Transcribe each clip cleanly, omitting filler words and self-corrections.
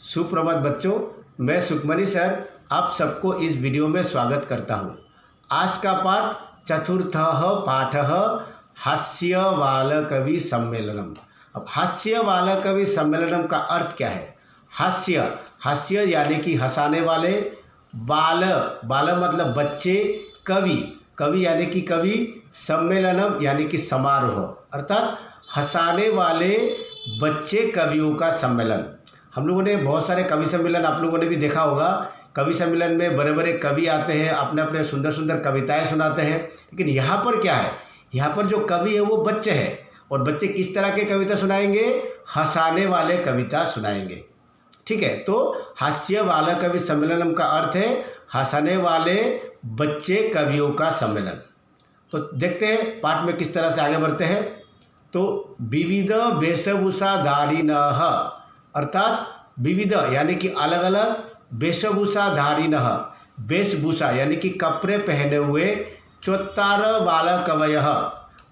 सुप्रभात बच्चों, मैं सुखमणि सर आप सबको इस वीडियो में स्वागत करता हूँ। आज का पाठ चतुर्थः पाठः हास्य बाल कवि सम्मेलनम। अब हास्य बाल कवि सम्मेलनम का अर्थ क्या है? हास्य, हास्य यानी कि हंसाने वाले, बाल, बाल मतलब बच्चे, कवि, कवि यानी कि कवि, सम्मेलनम यानी कि समारोह, अर्थात हंसाने वाले बच्चे कवियों का सम्मेलन। हम लोगों ने बहुत सारे कवि सम्मेलन आप लोगों ने भी देखा होगा। कवि सम्मेलन में बड़े बड़े कवि आते हैं, अपने अपने सुंदर सुंदर कविताएं सुनाते हैं। लेकिन यहाँ पर क्या है? यहाँ पर जो कवि है वो बच्चे हैं, और बच्चे किस तरह के कविता सुनाएंगे? हंसाने वाले कविता सुनाएंगे। ठीक है, तो हास्य बाल कवि सम्मेलनम का अर्थ है हंसाने वाले बच्चे कवियों का सम्मेलन। तो देखते हैं पाठ में किस तरह से आगे बढ़ते हैं। तो विविध वेशभूषाधारिणः, अर्थात विविध यानी कि अलग अलग, वेशभूषाधारिणः वेशभूषा यानी कि कपड़े पहने हुए, चत्वार बालकवयः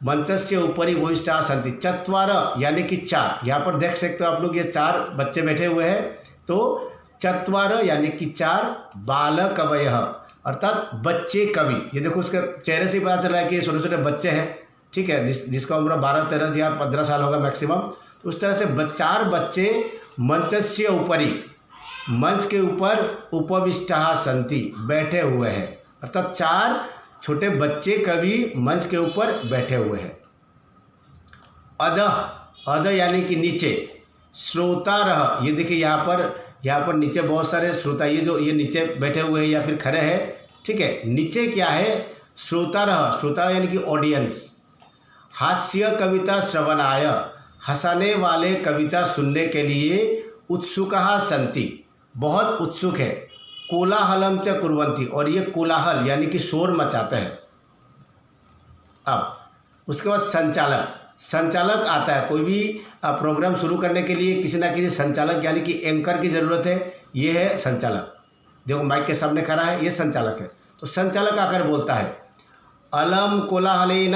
मंचस्य ऊपरी उपविष्टाः सन्ति। चत्वार यानी कि चार, यहाँ पर देख सकते हो आप लोग, ये चार बच्चे बैठे हुए हैं। तो चत्वार यानी कि चार, बालकवयः अर्थात बच्चे कवि। ये देखो उसके चेहरे से पता चल रहा है कि ये छोटे छोटे बच्चे हैं। ठीक है, जिसका उम्र 12, 13 या 15 साल होगा मैक्सिमम। तो उस तरह से चार बच्चे मंचस्य ऊपरी, मंच के ऊपर, उपविष्टाः सन्ति बैठे हुए हैं, अर्थात चार छोटे बच्चे कवि मंच के ऊपर बैठे हुए हैं। अधः, अधः यानी कि नीचे, श्रोतारः, ये देखिए यहाँ पर नीचे बहुत सारे श्रोता, ये नीचे बैठे हुए हैं या फिर खड़े हैं। ठीक है, नीचे क्या है? श्रोतारः, श्रोता यानी कि ऑडियंस। हास्य कविता श्रवणाय, हंसाने वाले कविता सुनने के लिए, उत्सुकाः सन्ति, बहुत उत्सुक है। कोलाहलम च कुर्वन्ति, और ये कोलाहल यानी कि शोर मचाते हैं। अब उसके बाद संचालक, संचालक आता है। कोई भी प्रोग्राम शुरू करने के लिए किसी ना किसी संचालक यानी कि एंकर की ज़रूरत है। ये है संचालक, देखो माइक के सामने खड़ा है, ये संचालक है। तो संचालक आकर बोलता है अलम कोलाहलेन,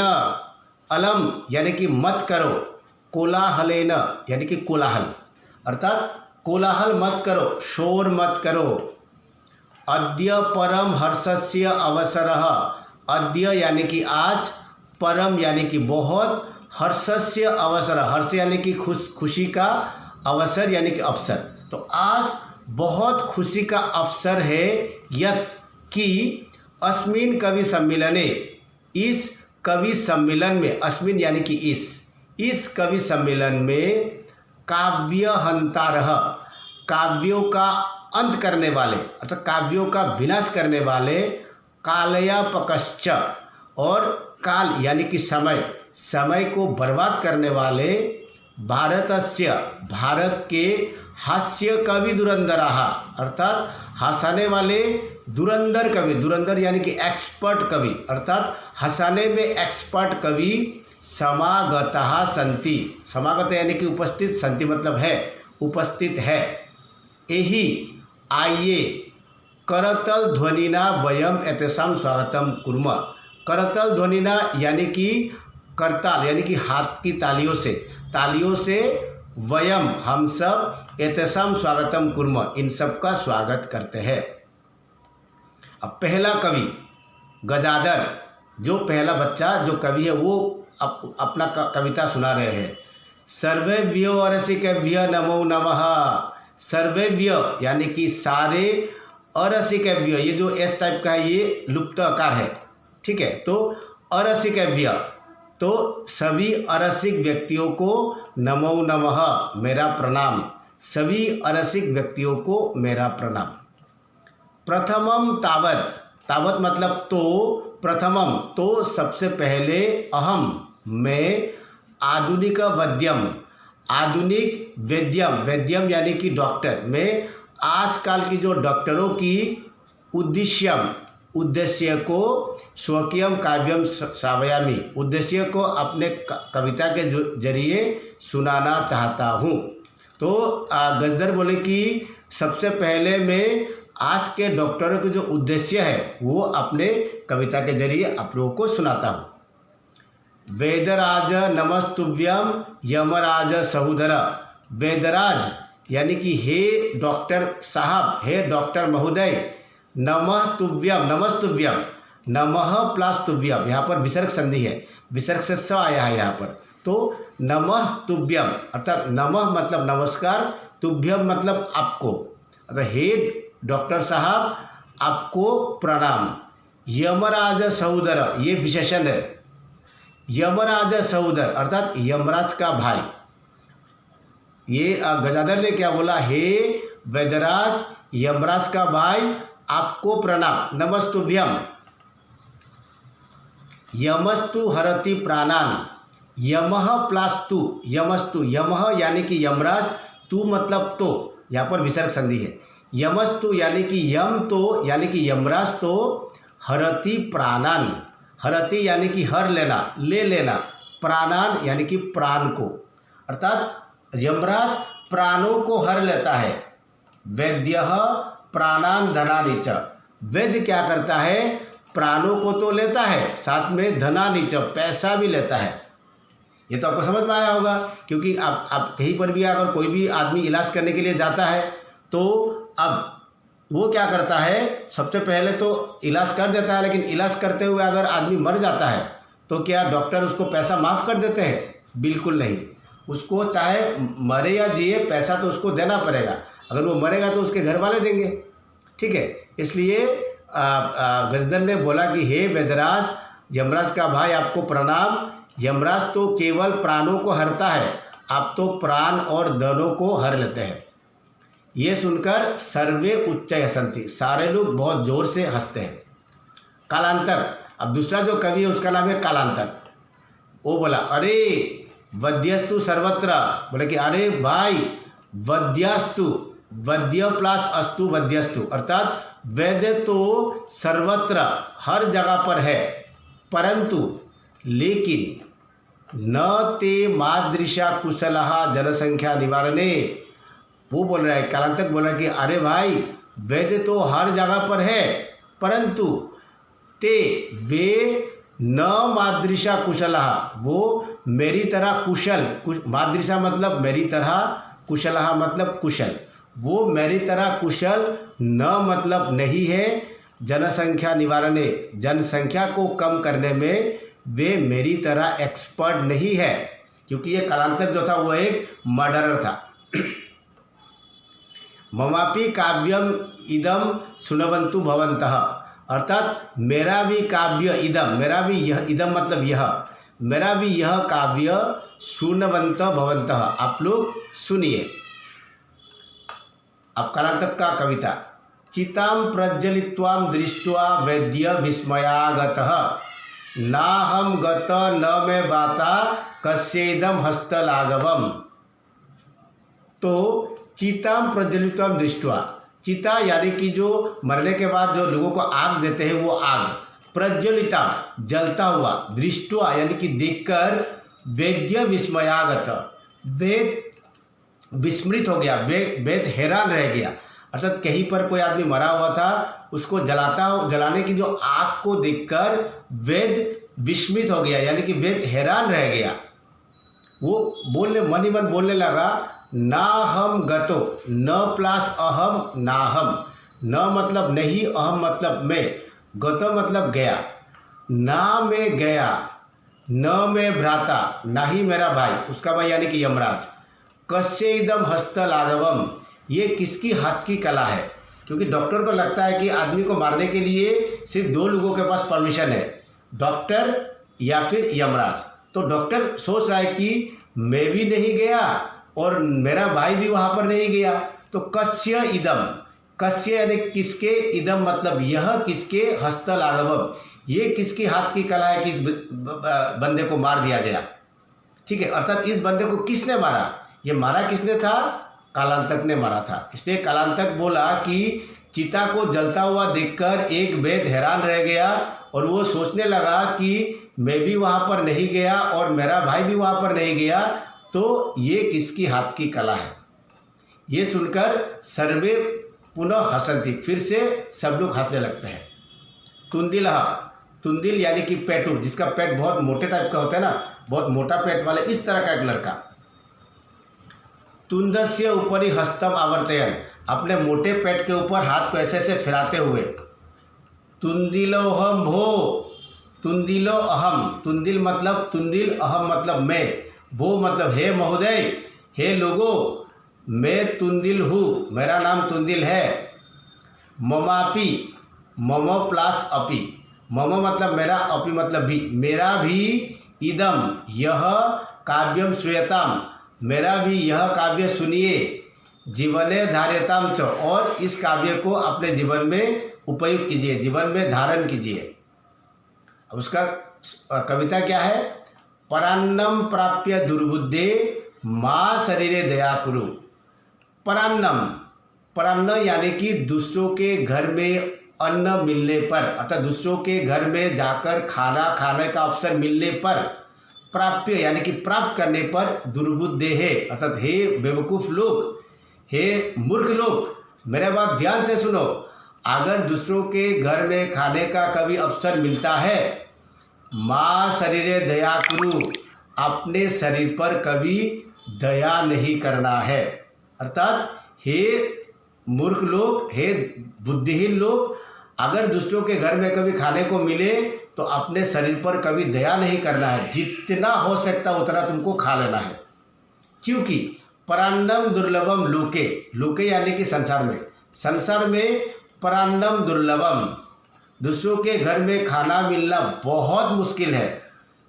अलम यानी कि मत करो, कोलाहलेन यानी कि कोलाहल, अर्थात कोलाहल मत करो, शोर मत करो। अद्य परम हर्षस्य अवसरः, अद्य यानी कि आज, परम यानी कि बहुत, हर्षस्य अवसर, हर्ष यानी कि खुशी का, अवसर यानी कि अवसर। तो आज बहुत खुशी का अवसर है, यत् कि अस्मिन् कवि सम्मेलने, इस कवि सम्मेलन में, अस्मिन् यानी कि इस कवि सम्मेलन में, काव्यहंतारः, काव्यों का अंत करने वाले, अर्थात काव्यों का विनाश करने वाले, कालयापकश्च, और काल यानी कि समय, समय को बर्बाद करने वाले, भारतस्य, भारत के, हास्य कवि दुरंदराः, अर्थात हंसाने वाले दुरंदर कवि, दुरंदर यानी कि एक्सपर्ट कवि, अर्थात हंसाने में एक्सपर्ट कवि, समागताः सन्ति, समागत यानी कि उपस्थित, सन्ति मतलब है, उपस्थित है। यही आइए, करतल ध्वनिना वयम एतेषां स्वागतम कुर्मः। करतल ध्वनिना यानी कि करताल यानी कि हाथ की तालियों से वयम हम सब, एतेषां स्वागतम कुर्मः इन सब का स्वागत करते हैं। अब पहला कवि गजाधर, जो पहला बच्चा जो कवि है वो अपना कविता सुना रहे हैं। सर्वेभ्यो अरसिकेभ्यो नमो नमः। सर्वेभ्य यानी कि सारे, अरसिकेभ्यो ये जो एस टाइप का है ये लुप्त आकार है। ठीक है, तो अरसिकेभ्य तो सभी अरसिक व्यक्तियों को, नमो नमः मेरा प्रणाम, सभी अरसिक व्यक्तियों को मेरा प्रणाम। प्रथमम तावत, तावत मतलब तो, प्रथमम तो सबसे पहले, अहम मैं, आधुनिक वैद्यम, आधुनिक वैद्यम, वैद्यम यानी कि डॉक्टर, मैं आजकल की जो डॉक्टरों की, उद्देश्यम उद्देश्य को, स्वकीयम काव्यम श्रावयामि उद्देश्य को अपने कविता के जरिए सुनाना चाहता हूँ। तो गजदर बोले कि सबसे पहले मैं आज के डॉक्टरों के जो उद्देश्य है वो अपने कविता के जरिए आप लोगों को सुनाता हूँ। वेदराज नमस्तुभ्यम यमराज सहोदर, वेदराज यानी कि हे डॉक्टर साहब, हे डॉक्टर महोदय, नमः तुभ्यम, नमस्तुभ्यम, नमः प्लस तुभ्यम, यहाँ पर विसर्ग संधि है, विसर्ग से स आया है यहाँ पर, तो नमः तुभ्यम अर्थात नमः मतलब नमस्कार, तुभ्यम मतलब आपको, अर्थात हे डॉक्टर साहब आपको प्रणाम। यमराज सहोदर, ये विशेषण है, यमराज सहोदर अर्थात यमराज का भाई। ये गजाधर ने क्या बोला, हे वैद्यराज यमराज का भाई आपको प्रणाम, नमस्तुभ्यम। यमस्तु हरति प्राणान, यमः प्लस तु, यमस्तु, यमः यानी कि यमराज, तू मतलब तो, यहाँ पर विसर्ग संधि है। यमस्तु यानी कि यम तो, यानी कि यमराज तो, हरति प्राणान, हरति यानी कि हर लेना, ले लेना, प्राणान यानी कि प्राण को, अर्थात यमराज प्राणों को हर लेता है। वैद्य प्राणान धनानि च, वैद्य क्या करता है, प्राणों को तो लेता है, साथ में धनानि च, पैसा भी लेता है। ये तो आपको समझ में आया होगा, क्योंकि आप कहीं पर भी अगर कोई भी आदमी इलाज करने के लिए जाता है तो अब वो क्या करता है, सबसे पहले तो इलाज कर देता है, लेकिन इलाज करते हुए अगर आदमी मर जाता है तो क्या डॉक्टर उसको पैसा माफ़ कर देते हैं? बिल्कुल नहीं, उसको चाहे मरे या जिए पैसा तो उसको देना पड़ेगा। अगर वो मरेगा तो उसके घर वाले देंगे, ठीक है। इसलिए गजदर ने बोला कि हे वैद्यराज यमराज का भाई आपको प्रणाम। यमराज तो केवल प्राणों को हरता है, आप तो प्राण और धनों को हर लेते हैं। ये सुनकर सर्वे उच्च हसंती, सारे लोग बहुत जोर से हंसते हैं। कालांतक, अब दूसरा जो कवि है उसका नाम है कालांतक। वो बोला अरे वद्यस्तु सर्वत्र, बोले कि अरे भाई वद्यस्तु, वद्य प्लस अस्तु वद्यस्तु, अर्थात वैद्य तो सर्वत्र हर जगह पर है, परंतु लेकिन न ते मादृशा कुशलहा जनसंख्या निवारणे। वो बोल रहा है, कालांतक बोल रहा है कि अरे भाई वैद्य तो हर जगह पर है, परंतु ते वे न मादृशा कुशलहा, वो मेरी तरह कुशल, मादृशा मतलब मेरी तरह, कुशलहा मतलब कुशल, वो मेरी तरह कुशल न मतलब नहीं है, जनसंख्या निवारणे, जनसंख्या को कम करने में वे मेरी तरह एक्सपर्ट नहीं है। क्योंकि ये कालांतक जो था वो एक मर्डरर था। ममापि काव्यम इदम सुनवंतु भवन्तः, अर्थात मेरा भी काव्य इदम, मेरा भी यह, इदम मतलब यह, मेरा भी यह काव्य सुनवंत भवन्तः, आप लोग सुनिए। अब कालांतक का कविता, चितां प्रज्वलित्वां दृष्ट्वा वैद्य विस्मयागतः, नाहं गत न मे बाता कस्येदं हस्तलाघवम्। तो चितां प्रज्वलित्वां दृष्ट्वा, चिता यानी कि जो मरने के बाद जो लोगों को आग देते हैं वो आग, प्रज्वलिता जलता हुआ, दृष्ट्वा यानी कि देखकर, वैद्य विस्मयागत, वेद विस्मृत हो गया, वेद हैरान रह गया, अर्थात कहीं पर कोई आदमी मरा हुआ था, उसको जलाने की जो आग को देखकर वेद विस्मित हो गया, यानी कि वेद हैरान रह गया। वो बोलने मन ही मन बोलने लगा, ना हम गतो, न प्लस अहम नाहम, न मतलब नहीं, अहम मतलब मैं, गतो मतलब गया, ना मैं गया, न मैं भ्राता, ना ही मेरा भाई, उसका भाई यानी कि यमराज, कस्य इदम हस्तलाघवम, ये किसकी हाथ की कला है। क्योंकि डॉक्टर को लगता है कि आदमी को मारने के लिए सिर्फ दो लोगों के पास परमिशन है, डॉक्टर या फिर यमराज। तो डॉक्टर सोच रहा है कि मैं भी नहीं गया और मेरा भाई भी वहाँ पर नहीं गया, तो कस्य इदम, कस्य यानी किसके, इदम मतलब यह किसके, हस्तलाघवम, ये किसकी हाथ की कला है कि इस बंदे को मार दिया गया, ठीक है। अर्थात इस बंदे को किसने मारा, ये मारा किसने था, कालांतक ने मारा था। इसलिए कालांतक बोला कि चिता को जलता हुआ देखकर एक वेद हैरान रह गया और वो सोचने लगा कि मैं भी वहाँ पर नहीं गया और मेरा भाई भी वहाँ पर नहीं गया, तो ये किसकी हाथ की कला है। ये सुनकर सर्वे पुनः हसंती, फिर से सब लोग हंसने लगते हैं। तुंदिलहा, तुंदिल यानी कि पेटू, जिसका पेट बहुत मोटे टाइप का होता है ना, बहुत मोटा पेट वाले, इस तरह का एक लड़का। तुंदस्य उपरि हस्तम आवर्तयन, अपने मोटे पेट के ऊपर हाथ को ऐसे ऐसे फिराते हुए। तुंदिलोहम भो, तुंदिलो अहम, तुंदिल मतलब तुंदिल, अहम मतलब मैं, भो मतलब हे महोदय, हे लोगो, मैं तुंदिल हूँ, मेरा नाम तुंदिल है। ममापि, मम प्लस अपि, मम मतलब मेरा, अपि मतलब भी, मेरा भी, इदम यह, काव्यम श्रूयताम, मेरा भी यह काव्य सुनिए, जीवने धार्यताम च, और इस काव्य को अपने जीवन में उपयोग कीजिए, जीवन में धारण कीजिए। अब उसका कविता क्या है? परान्नम प्राप्य दुर्बुद्धे माँ शरीरे दया कुरु। परान्नम, परान्न यानी कि दूसरों के घर में अन्न मिलने पर, अर्थात दूसरों के घर में जाकर खाना खाने का अवसर मिलने पर, प्राप्य यानी कि प्राप्त करने पर, दुर्बुद्धे है अर्थात हे बेवकूफ़ लोग, हे मूर्ख लोग, मेरे बात ध्यान से सुनो। अगर दूसरों के घर में खाने का कभी अवसर मिलता है, माँ शरीरे दया कुरु, अपने शरीर पर कभी दया नहीं करना है। अर्थात हे मूर्ख लोग, हे बुद्धिहीन लोग, अगर दूसरों के घर में कभी खाने को मिले तो अपने शरीर पर कभी दया नहीं करना है, जितना हो सकता उतना तुमको खा लेना है। क्योंकि परान्नम दुर्लभम लोके, लोके यानी कि संसार में, संसार में परान्नम दुर्लभम, दूसरों के घर में खाना मिलना बहुत मुश्किल है।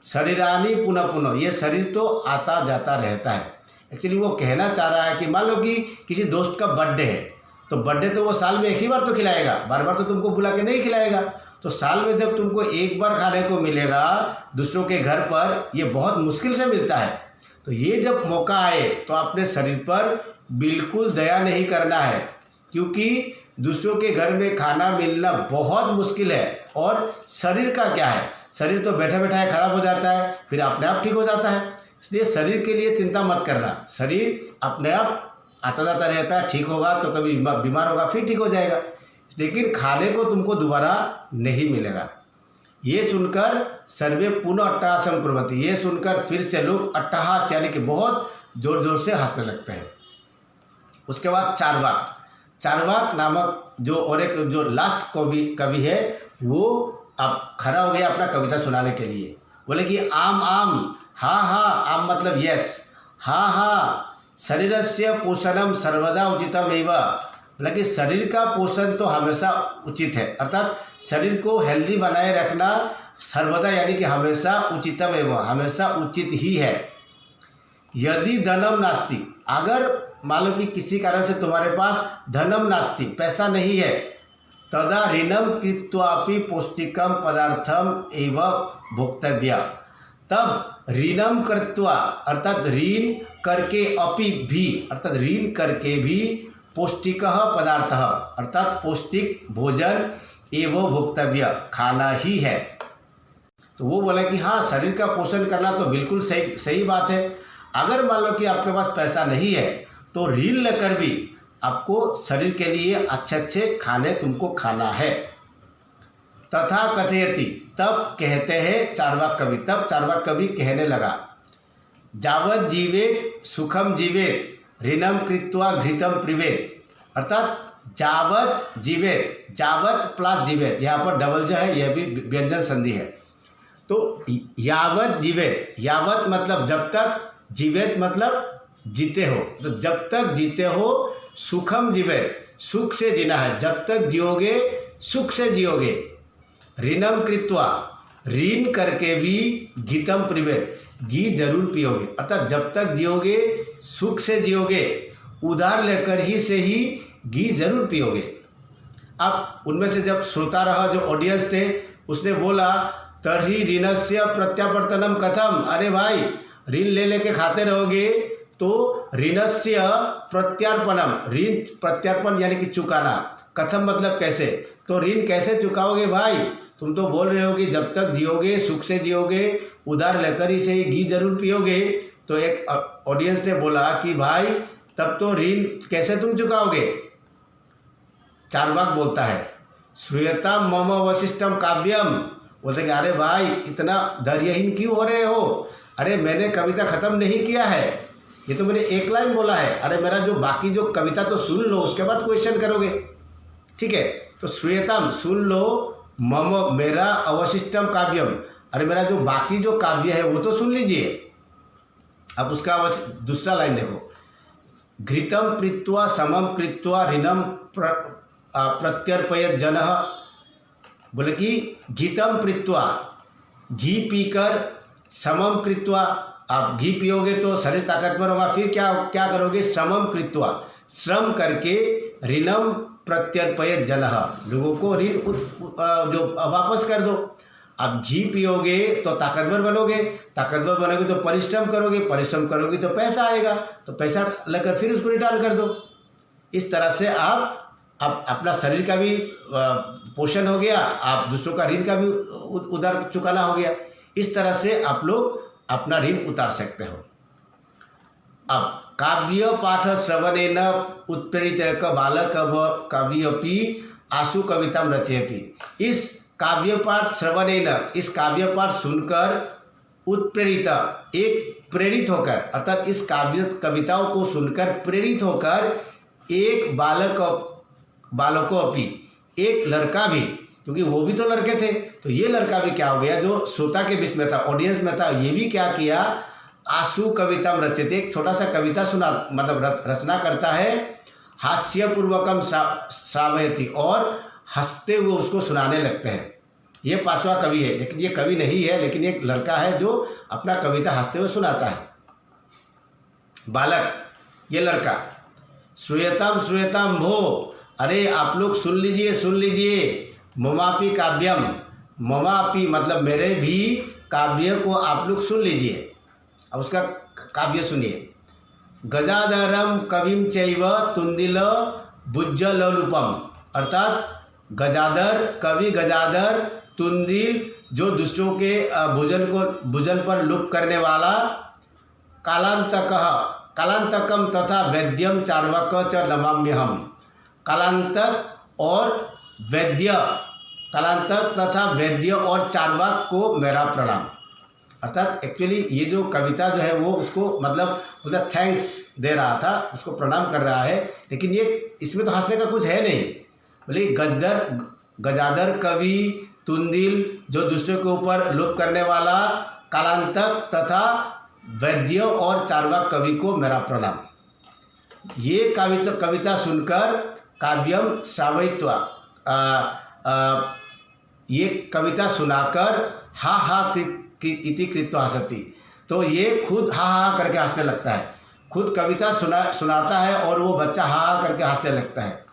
शरीरानी पुनः पुनः, ये शरीर तो आता जाता रहता है। एक्चुअली वो कहना चाह रहा है कि मान लो कि किसी दोस्त का बर्थडे है, तो बर्थडे तो वो साल में एक ही बार तो खिलाएगा, बार बार तो तुमको बुला के नहीं खिलाएगा। तो साल में जब तुमको एक बार खाने को मिलेगा दूसरों के घर पर, ये बहुत मुश्किल से मिलता है। तो ये जब मौका आए तो अपने शरीर पर बिल्कुल दया नहीं करना है, क्योंकि दूसरों के घर में खाना मिलना बहुत मुश्किल है। और शरीर का क्या है, शरीर तो बैठा बैठा खराब हो जाता है, फिर अपने आप ठीक हो जाता है। इसलिए शरीर के लिए चिंता मत करना, शरीर अपने आप आता जाता रहता है, ठीक होगा तो कभी बीमार होगा फिर ठीक हो जाएगा, लेकिन खाने को तुमको दोबारा नहीं मिलेगा। ये सुनकर सर्वे पुनः अट्टहासम कुर्वन्ति, ये सुनकर फिर से लोग अट्टहास यानी कि बहुत जोर जोर से हंसने लगते हैं। उसके बाद चारवाक, चारवाक नामक जो और एक जो लास्ट कवि है, वो अब खड़ा हो गया अपना कविता सुनाने के लिए। बोले कि आम आम, हाँ हाँ, आम मतलब यस, हाँ हाँ, शरीरस्य पोषणम सर्वदा उचितम एव, मतलब शरीर का पोषण तो हमेशा उचित है, अर्थात शरीर को हेल्दी बनाए रखना सर्वदा यानी कि हमेशा उचितम एवं, हमेशा उचित ही है। यदि धनम नास्ति, अगर मान लो कि किसी कारण से तुम्हारे पास धनम नास्ति, पैसा नहीं है, तदा ऋणम कृत्वापि पौष्टिकम पदार्थम एवं भोक्तव्य, तब ऋणम कृत्वा अर्थात ऋण करके, अपि भी अर्थात ऋण करके भी, पौष्टिक पदार्थ अर्थात पौष्टिक भोजन, एवं भोक्तव्य खाना ही है। तो वो बोला कि हाँ, शरीर का पोषण करना तो बिल्कुल सही बात है। अगर मान लो कि आपके पास पैसा नहीं है तो ऋण लेकर भी आपको शरीर के लिए अच्छे अच्छे खाने तुमको खाना है। तथा कथयति, तब कहते हैं चारवाक कवि, तब चारवाक कवि कहने लगा, जावत जीवेत सुखम जीवेत ऋणम कृत्वा घृतम प्रिवेत, अर्थात जावत जीवेत, जावत प्लस जीवेत, यहाँ पर डबल जो है यह भी व्यंजन संधि है। तो यावत जीवेत, यावत मतलब जब तक, जीवेत मतलब जीते हो, तो जब तक जीते हो, सुखम जीवेत, सुख से जीना है, जब तक जियोगे सुख से जियोगे, ऋणम कृत्वा ऋण करके भी घृतम प्रिवेत, घी जरूर पियोगे, अर्थात जब तक जियोगे सुख से जियोगे, उधार लेकर ही से ही घी जरूर पियोगे। अब उनमें से जब श्रोता रहा जो ऑडियंस थे, उसने बोला तर्हि ऋणस्य प्रत्यावर्तनम कथम, अरे भाई ऋण ले लेके खाते रहोगे तो ऋणस्य प्रत्यार्पणम, ऋण प्रत्यार्पण यानी कि चुकाना, कथम मतलब कैसे, तो ऋण कैसे चुकाओगे भाई, तुम तो बोल रहे हो कि जब तक जियोगे सुख से जियोगे, उधार लेकर ही से ही घी जरूर पियोगे। तो एक ऑडियंस ने बोला कि भाई तब तो ऋण कैसे तुम चुकाओगे। चारवाक बोलता है श्रूयता मम वशिष्ठम काव्यम, बोलते कि अरे भाई इतना धैर्यहीन क्यों हो रहे हो, अरे मैंने कविता खत्म नहीं किया है, ये तो मैंने एक लाइन बोला है, अरे मेरा जो बाकी जो कविता तो सुन लो, उसके बाद क्वेश्चन करोगे, ठीक है। तो श्रूयताम सुन लो, मम मेरा अवशिष्टम काव्यम, अरे मेरा जो बाकी जो काव्य है वो तो सुन लीजिए। अब उसका दूसरा लाइन देखो, घृतम प्रीत्वा समम कृत्वा ऋणम प्रत्यर्पयत जनः, बोले कि घृतम प्रीत्वा, घी पीकर, समम कृत्वा, आप घी पियोगे तो शरीर ताकतवर होगा, फिर क्या करोगे, समम कृत्वा, श्रम करके, ऋणम प्रत्यर्पयत जनः, लोगों को ऋण जो वापस कर दो। आप घी पियोगे तो ताकतवर बनोगे, ताकतवर बनोगे तो परिश्रम करोगे, परिश्रम करोगे तो पैसा आएगा, तो पैसा लेकर फिर उसको रिटर्न कर दो। इस तरह से आप अपना शरीर का भी पोषण हो गया, आप दूसरों का ऋण का भी उधार चुकाना हो गया। इस तरह से आप लोग अपना ऋण उतार सकते हो। अब काव्य पाठ श्रवणेन उत्प्रेरित बालक कवियपि आशु कविता रचयति। इस काव्य पाठ श्रवणेन, इस काव्य पाठ सुनकर, उत्प्रेरित एक प्रेरित होकर, अर्थात इस काव्य कविताओं को सुनकर प्रेरित होकर एक बालको अपि, एक लड़का भी, क्योंकि वो भी तो लड़के थे, तो ये लड़का भी क्या हो गया, जो श्रोता के बीच में था, ऑडियंस में था, ये भी क्या किया, आशु कविता रचयति, एक छोटा सा कविता सुना, मतलब रचना करता है, हास्यपूर्वकम श्रावयति, और हंसते हुए उसको सुनाने लगते हैं। ये पांचवा कवि है, लेकिन ये कवि नहीं है, लेकिन एक लड़का है जो अपना कविता हंसते हुए सुनाता है। बालक, ये लड़का, श्रूयताम भो, अरे आप लोग सुन लीजिए, ममापि काव्यम, ममापि मतलब मेरे भी काव्य को आप लोग सुन लीजिए। अब उसका काव्य सुनिए, गजाधरम कविम चैव तुंदिल भुजलोलुपम, अर्थात गजाधर, कवि गजाधर, तुंदिल जो दुष्टों के भुजन पर लुप करने वाला, कालांतकम तथा वैद्यम चार्वाक च नमाम्यहम, कालांतक और वैद्य, कालांतक तथा वैद्य और चार्वाक को मेरा प्रणाम। अर्थात एक्चुअली ये जो कविता जो है वो उसको मतलब थैंक्स दे रहा था, उसको प्रणाम कर रहा है, लेकिन ये इसमें तो हंसने का कुछ है नहीं। बोले गजाधर कवि, तुंदिल जो दुष्टों के ऊपर लुप करने वाला, कालांतक तथा वैद्य और चार्वाक कवि को मेरा प्रणाम। ये कविता सुनकर काव्यम श्रावयित्वा, ये कविता सुनाकर हा हा इति कृत्वा हसति, तो ये खुद हा हा करके हंसने लगता है। खुद कविता सुनाता है और वो बच्चा हा हा करके हंसने लगता है।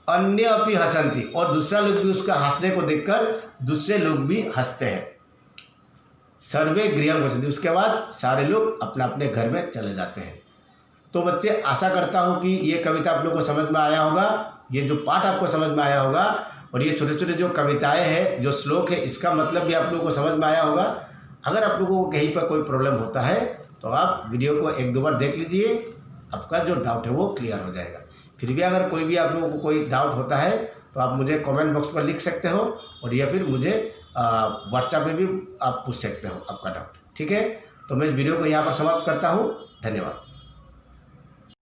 अन्य अपि हसंती, और दूसरा लोग भी उसका हंसने को देखकर दूसरे लोग भी हंसते हैं। सर्वे गृहं गच्छन्ति, उसके बाद सारे लोग अपने अपने घर में चले जाते हैं। तो बच्चे, आशा करता हूँ कि ये कविता आप लोगों को समझ में आया होगा, ये जो पाठ आपको समझ में आया होगा, और ये छोटे छोटे जो कविताएं हैं, जो श्लोक है, इसका मतलब भी आप लोगों को समझ में आया होगा। अगर आप लोगों को कहीं पर कोई प्रॉब्लम होता है तो आप वीडियो को एक दो बार देख लीजिए, आपका जो डाउट है वो क्लियर हो जाएगा। फिर भी अगर कोई भी आप लोगों को कोई डाउट होता है तो आप मुझे कमेंट बॉक्स पर लिख सकते हो, और या फिर मुझे व्हाट्सएप पे भी आप पूछ सकते हो आपका डाउट, ठीक है। तो मैं इस वीडियो को यहाँ पर समाप्त करता हूँ। धन्यवाद।